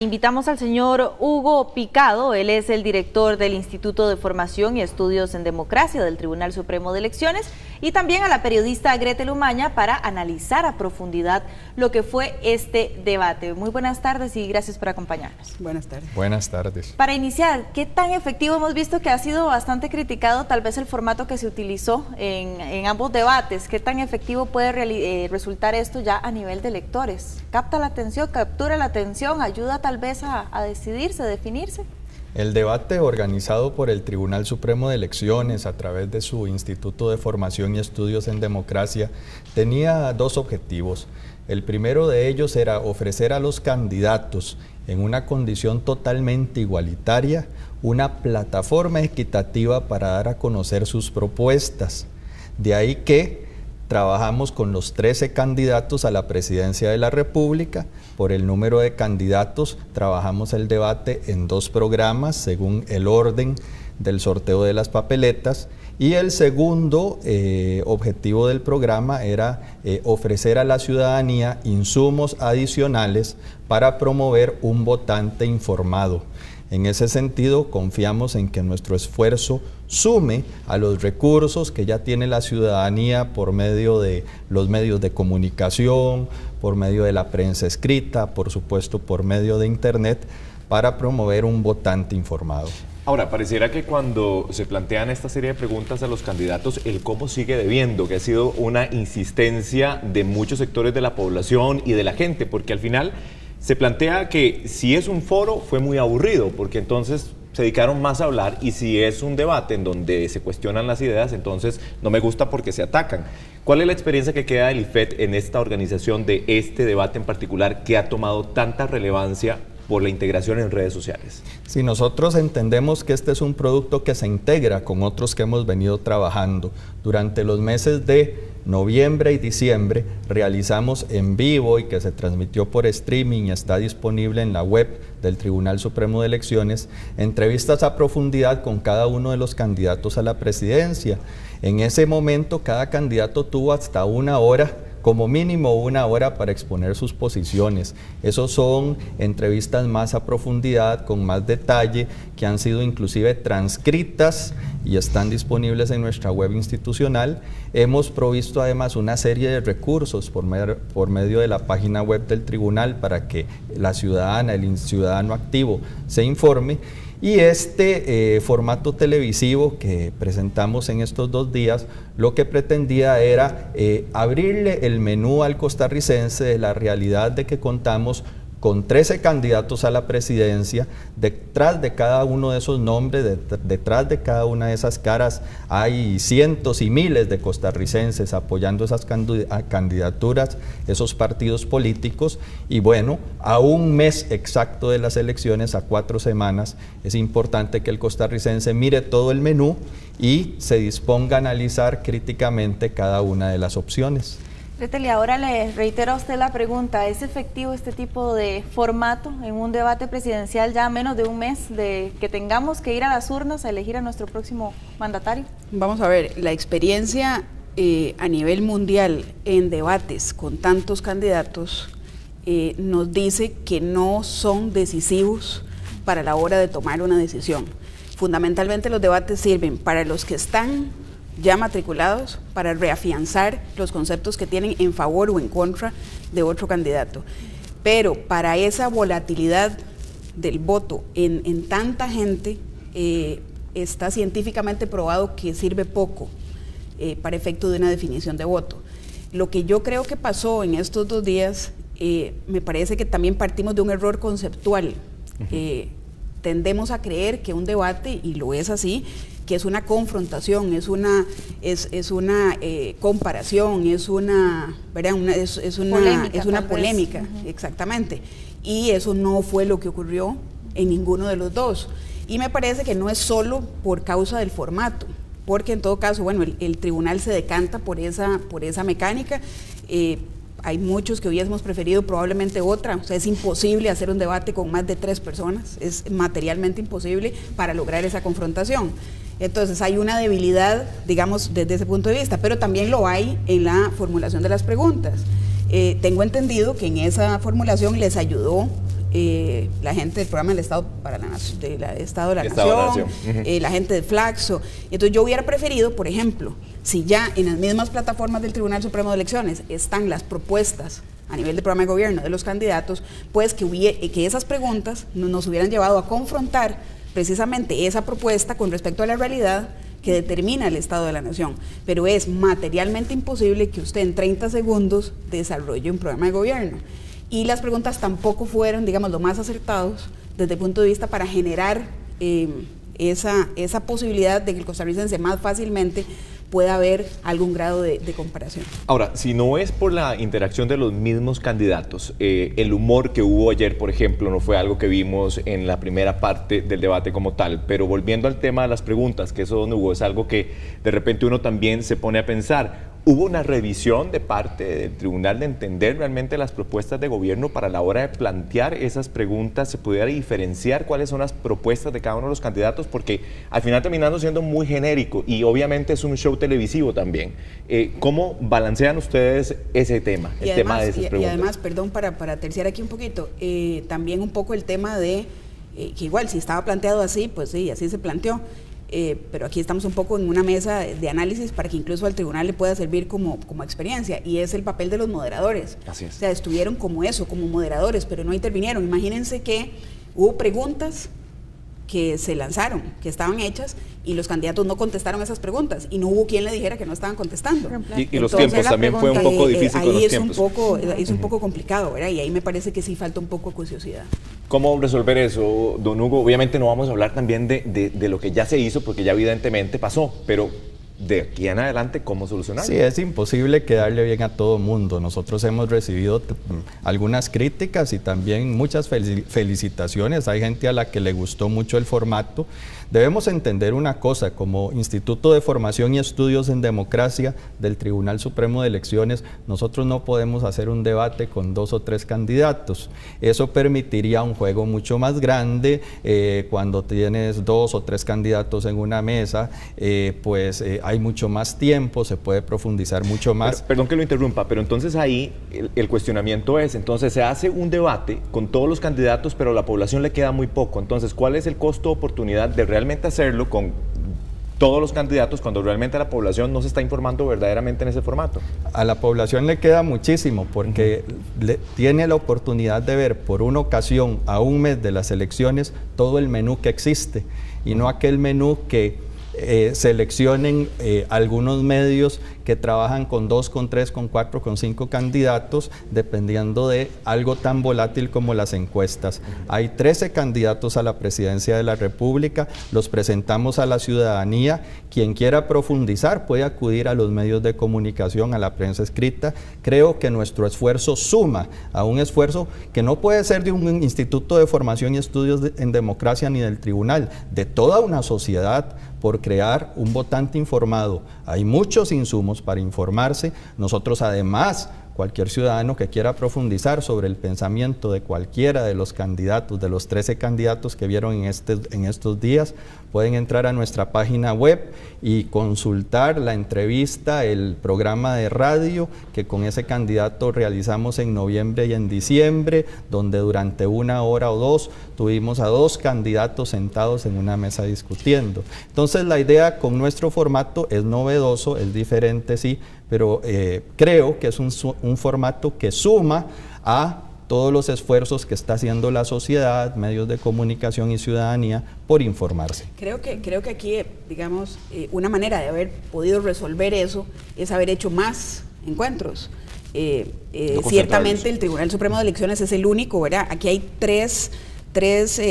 Invitamos al señor Hugo Picado, él es el director del Instituto de Formación y Estudios en Democracia del Tribunal Supremo de Elecciones, y también a la periodista Gretel Umaña para analizar a profundidad lo que fue este debate. Muy buenas tardes y gracias por acompañarnos. Buenas tardes. Buenas tardes. Para iniciar, ¿qué tan efectivo? Hemos visto que ha sido bastante criticado tal vez el formato que se utilizó en ambos debates. ¿Qué tan efectivo puede resultar esto ya a nivel de electores? ¿Capta la atención, captura la atención, ayuda tal vez a decidirse, definirse? El debate organizado por el Tribunal Supremo de Elecciones a través de su Instituto de Formación y Estudios en Democracia tenía dos objetivos. El primero de ellos era ofrecer a los candidatos en una condición totalmente igualitaria una plataforma equitativa para dar a conocer sus propuestas. De ahí que trabajamos con los 13 candidatos a la presidencia de la República. Por el número de candidatos trabajamos el debate en 2 programas según el orden del sorteo de las papeletas, y el segundo objetivo del programa era ofrecer a la ciudadanía insumos adicionales para promover un votante informado. En ese sentido, confiamos en que nuestro esfuerzo sume a los recursos que ya tiene la ciudadanía por medio de los medios de comunicación, por medio de la prensa escrita, por supuesto por medio de Internet, para promover un votante informado. Ahora, pareciera que cuando se plantean esta serie de preguntas a los candidatos, el cómo sigue debiendo, que ha sido una insistencia de muchos sectores de la población y de la gente, porque al final se plantea que si es un foro fue muy aburrido, porque entonces se dedicaron más a hablar, y si es un debate en donde se cuestionan las ideas, entonces no me gusta porque se atacan. ¿Cuál es la experiencia que queda del IFET en esta organización de este debate en particular que ha tomado tanta relevancia por la integración en redes sociales? Sí, nosotros entendemos que este es un producto que se integra con otros que hemos venido trabajando. Durante los meses de noviembre y diciembre realizamos en vivo, y que se transmitió por streaming y está disponible en la web del Tribunal Supremo de Elecciones, entrevistas a profundidad con cada uno de los candidatos a la presidencia. En ese momento cada candidato tuvo hasta 1 hora, como mínimo 1 hora, para exponer sus posiciones. Esos son entrevistas más a profundidad, con más detalle, que han sido inclusive transcritas y están disponibles en nuestra web institucional. Hemos provisto además una serie de recursos por medio de la página web del tribunal para que la ciudadana, el ciudadano activo, se informe. Y este formato televisivo que presentamos en estos 2 días, lo que pretendía era abrirle el menú al costarricense de la realidad de que contamos con 13 candidatos a la presidencia. Detrás de cada uno de esos nombres, detrás de cada una de esas caras, hay cientos y miles de costarricenses apoyando esas candidaturas, esos partidos políticos. Y bueno, a un mes exacto de las elecciones, a 4 semanas, es importante que el costarricense mire todo el menú y se disponga a analizar críticamente cada una de las opciones. Gretel, y ahora le reitero a usted la pregunta, ¿es efectivo este tipo de formato en un debate presidencial ya a menos de un mes de que tengamos que ir a las urnas a elegir a nuestro próximo mandatario? Vamos a ver, la experiencia a nivel mundial en debates con tantos candidatos nos dice que no son decisivos para la hora de tomar una decisión. Fundamentalmente los debates sirven para los que están ya matriculados, para reafianzar los conceptos que tienen en favor o en contra de otro candidato. Pero para esa volatilidad del voto en tanta gente, está científicamente probado que sirve poco para efecto de una definición de voto. Lo que yo creo que pasó en estos 2 días, me parece que también partimos de un error conceptual. Tendemos a creer que un debate, y lo es así, que es una confrontación, es una comparación, es una polémica, exactamente. Y eso no fue lo que ocurrió en ninguno de los dos. Y me parece que no es solo por causa del formato, porque en todo caso, bueno, el tribunal se decanta por esa mecánica. Hay muchos que hubiésemos preferido probablemente otra. O sea, es imposible hacer un debate con más de 3 personas, es materialmente imposible para lograr esa confrontación. Entonces hay una debilidad, digamos, desde ese punto de vista, pero también lo hay en la formulación de las preguntas. Tengo entendido que en esa formulación les ayudó la gente del programa del Estado para Estado de la Nación, la gente de Flaxo. Entonces yo hubiera preferido, por ejemplo, si ya en las mismas plataformas del Tribunal Supremo de Elecciones están las propuestas a nivel de programa de gobierno de los candidatos, pues que esas preguntas nos hubieran llevado a confrontar precisamente esa propuesta con respecto a la realidad que determina el Estado de la Nación. Pero es materialmente imposible que usted en 30 segundos desarrolle un programa de gobierno. Y las preguntas tampoco fueron, digamos, lo más acertados desde el punto de vista para generar esa posibilidad de que el costarricense más fácilmente pueda haber algún grado de comparación. Ahora, si no es por la interacción de los mismos candidatos, el humor que hubo ayer, por ejemplo, no fue algo que vimos en la primera parte del debate como tal, pero volviendo al tema de las preguntas, que eso no hubo, es algo que de repente uno también se pone a pensar. ¿Hubo una revisión de parte del tribunal de entender realmente las propuestas de gobierno para la hora de plantear esas preguntas? ¿Se pudiera diferenciar cuáles son las propuestas de cada uno de los candidatos? Porque al final terminando siendo muy genérico y obviamente es un show televisivo también. ¿Cómo balancean ustedes ese tema, el tema de esas preguntas? Y además, perdón, para terciar aquí un poquito, también un poco el tema de, que igual si estaba planteado así, pues sí, así se planteó. Pero aquí estamos un poco en una mesa de análisis para que incluso al tribunal le pueda servir como experiencia, y es el papel de los moderadores. Así es. O sea, estuvieron como moderadores, pero no intervinieron. Imagínense que hubo preguntas que se lanzaron, que estaban hechas, y los candidatos no contestaron esas preguntas, y no hubo quien le dijera que no estaban contestando. Y los tiempos también fue un poco difícil con los tiempos. Es un poco complicado, ¿verdad? Y ahí me parece que sí falta un poco de curiosidad. ¿Cómo resolver eso, don Hugo? Obviamente no vamos a hablar también de lo que ya se hizo, porque ya evidentemente pasó, pero de aquí en adelante, ¿cómo solucionarlo? Sí, es imposible quedarle bien a todo mundo. Nosotros hemos recibido algunas críticas y también muchas felicitaciones. Hay gente a la que le gustó mucho el formato. Debemos entender una cosa, como Instituto de Formación y Estudios en Democracia del Tribunal Supremo de Elecciones, nosotros no podemos hacer un debate con 2 o 3 candidatos. Eso permitiría un juego mucho más grande. Cuando tienes 2 o 3 candidatos en una mesa, hay mucho más tiempo, se puede profundizar mucho más. Perdón que lo interrumpa, pero entonces ahí el cuestionamiento es, entonces se hace un debate con todos los candidatos, pero a la población le queda muy poco. Entonces, ¿cuál es el costo-oportunidad de realmente hacerlo con todos los candidatos cuando realmente la población no se está informando verdaderamente en ese formato? A la población le queda muchísimo, porque tiene la oportunidad de ver por una ocasión a un mes de las elecciones todo el menú que existe, y no aquel menú que seleccionen algunos medios que trabajan con 2, con 3, con 4, con 5 candidatos, dependiendo de algo tan volátil como las encuestas. Hay 13 candidatos a la presidencia de la República, los presentamos a la ciudadanía. Quien quiera profundizar puede acudir a los medios de comunicación, a la prensa escrita. Creo que nuestro esfuerzo suma a un esfuerzo que no puede ser de un Instituto de Formación y Estudios en Democracia ni del tribunal, de toda una sociedad, por crear un votante informado. Hay muchos insumos para informarse. Nosotros además, cualquier ciudadano que quiera profundizar sobre el pensamiento de cualquiera de los candidatos, de los 13 candidatos que vieron en estos días, pueden entrar a nuestra página web y consultar la entrevista, el programa de radio que con ese candidato realizamos en noviembre y en diciembre, donde durante 1 hora o 2 tuvimos a 2 candidatos sentados en una mesa discutiendo. Entonces la idea con nuestro formato es novedoso, es diferente, sí, pero creo que es un formato que suma a todos los esfuerzos que está haciendo la sociedad, medios de comunicación y ciudadanía por informarse. Creo que aquí, digamos, una manera de haber podido resolver eso es haber hecho más encuentros. Ciertamente el Tribunal Supremo de Elecciones es el único, ¿verdad? Aquí hay tres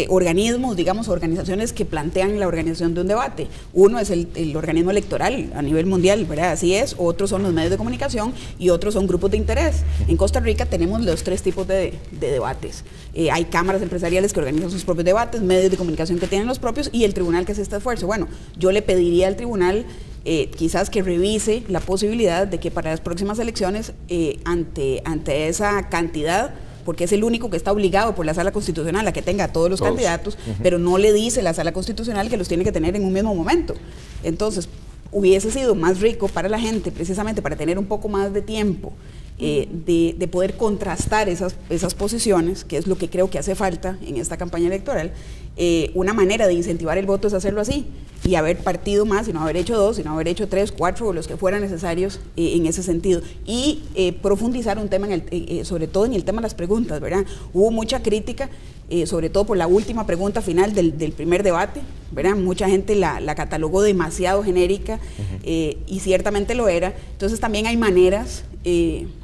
organismos, digamos, organizaciones que plantean la organización de un debate. Uno es el organismo electoral a nivel mundial, ¿verdad? Así es. Otros son los medios de comunicación y otros son grupos de interés. En Costa Rica tenemos los 3 tipos de debates. Hay cámaras empresariales que organizan sus propios debates, medios de comunicación que tienen los propios, y el tribunal que hace este esfuerzo. Bueno, yo le pediría al tribunal quizás que revise la posibilidad de que para las próximas elecciones, ante esa cantidad, porque es el único que está obligado por la Sala Constitucional a que tenga a todos los candidatos, pero no le dice la Sala Constitucional que los tiene que tener en un mismo momento. Entonces, hubiese sido más rico para la gente, precisamente para tener un poco más de tiempo de poder contrastar esas posiciones, que es lo que creo que hace falta en esta campaña electoral. Una manera de incentivar el voto es hacerlo así, y haber partido más, y no haber hecho 2, sino haber hecho 3, 4, o los que fueran necesarios en ese sentido. Y profundizar un tema, sobre todo en el tema de las preguntas, ¿verdad? Hubo mucha crítica, sobre todo por la última pregunta final del primer debate, ¿verdad? Mucha gente la catalogó demasiado genérica, y ciertamente lo era. Entonces también hay maneras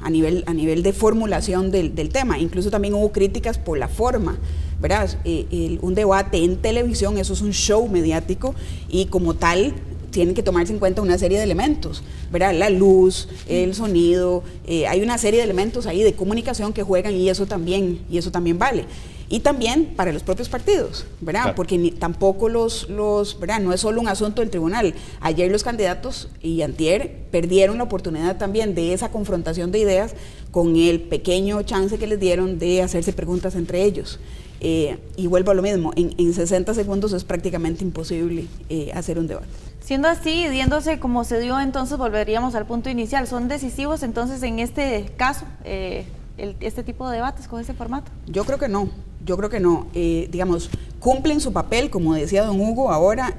a nivel de formulación del tema. Incluso también hubo críticas por la forma, ¿verdad? Un debate en televisión, eso es un show mediático, y como tal tienen que tomarse en cuenta una serie de elementos, ¿verdad? La luz, el sonido, hay una serie de elementos ahí de comunicación que juegan, y eso también vale. Y también para los propios partidos, ¿verdad? Claro. Porque tampoco ¿verdad? No es solo un asunto del tribunal. Ayer los candidatos y antier perdieron la oportunidad también de esa confrontación de ideas, con el pequeño chance que les dieron de hacerse preguntas entre ellos. Y vuelvo a lo mismo, en 60 segundos es prácticamente imposible hacer un debate. Siendo así, viéndose como se dio, entonces volveríamos al punto inicial. ¿Son decisivos entonces en este caso este tipo de debates con ese formato? Yo creo que no. Digamos, cumplen su papel, como decía don Hugo ahora,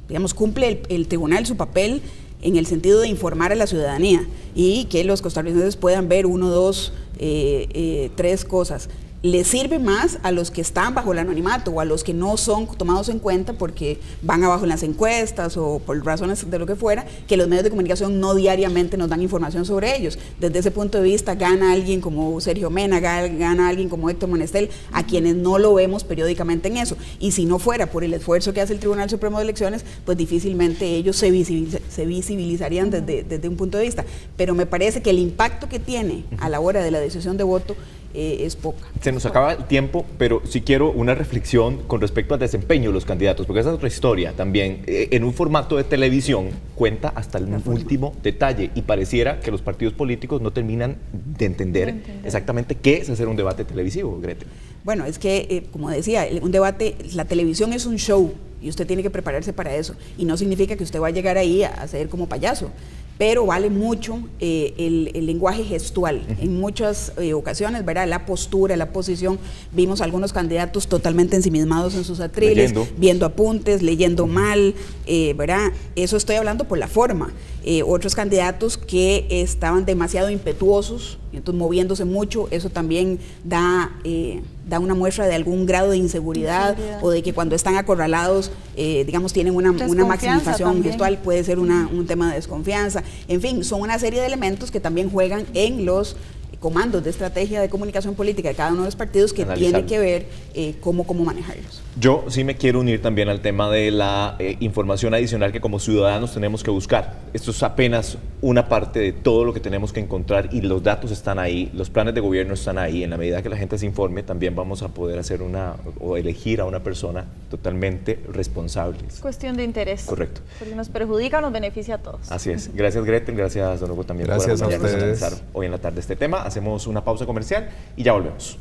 digamos, cumple el tribunal su papel en el sentido de informar a la ciudadanía y que los costarricenses puedan ver 1, 2, 3 cosas. Le sirve más a los que están bajo el anonimato o a los que no son tomados en cuenta porque van abajo en las encuestas o por razones de lo que fuera, que los medios de comunicación no diariamente nos dan información sobre ellos. Desde ese punto de vista gana alguien como Sergio Mena, gana alguien como Héctor Monestel, a quienes no lo vemos periódicamente en eso. Y si no fuera por el esfuerzo que hace el Tribunal Supremo de Elecciones, pues difícilmente ellos se visibilizarían desde un punto de vista. Pero me parece que el impacto que tiene a la hora de la decisión de voto es poca. Se nos acaba el tiempo, pero sí quiero una reflexión con respecto al desempeño de los candidatos, porque esa es otra historia también. En un formato de televisión cuenta hasta el último detalle, y pareciera que los partidos políticos no terminan de entender exactamente qué es hacer un debate televisivo, Gretel. Bueno, es que, como decía, un debate, la televisión es un show, y usted tiene que prepararse para eso, y no significa que usted va a llegar ahí a ser como payaso, pero vale mucho el lenguaje gestual. En muchas ocasiones, ¿verdad? La postura, la posición, vimos algunos candidatos totalmente ensimismados en sus atriles, viendo apuntes, leyendo mal, ¿verdad? Eso estoy hablando por la forma. Otros candidatos que estaban demasiado impetuosos, entonces moviéndose mucho, eso también da una muestra de algún grado de inseguridad, o de que cuando están acorralados, digamos, tienen una maximización gestual, puede ser un tema de desconfianza. En fin, son una serie de elementos que también juegan en los comandos de estrategia de comunicación política de cada uno de los partidos, que tiene que ver cómo manejarlos. Yo sí me quiero unir también al tema de la información adicional que como ciudadanos tenemos que buscar. Esto es apenas una parte de todo lo que tenemos que encontrar, y los datos están ahí, los planes de gobierno están ahí. En la medida que la gente se informe, también vamos a poder hacer o elegir a una persona totalmente responsable. Es cuestión de interés. Correcto. Porque nos perjudica, nos beneficia a todos. Así es. Gracias, Gretel. Gracias, don Hugo, también por acompañarnos a analizar hoy en la tarde este tema. Hacemos una pausa comercial y ya volvemos.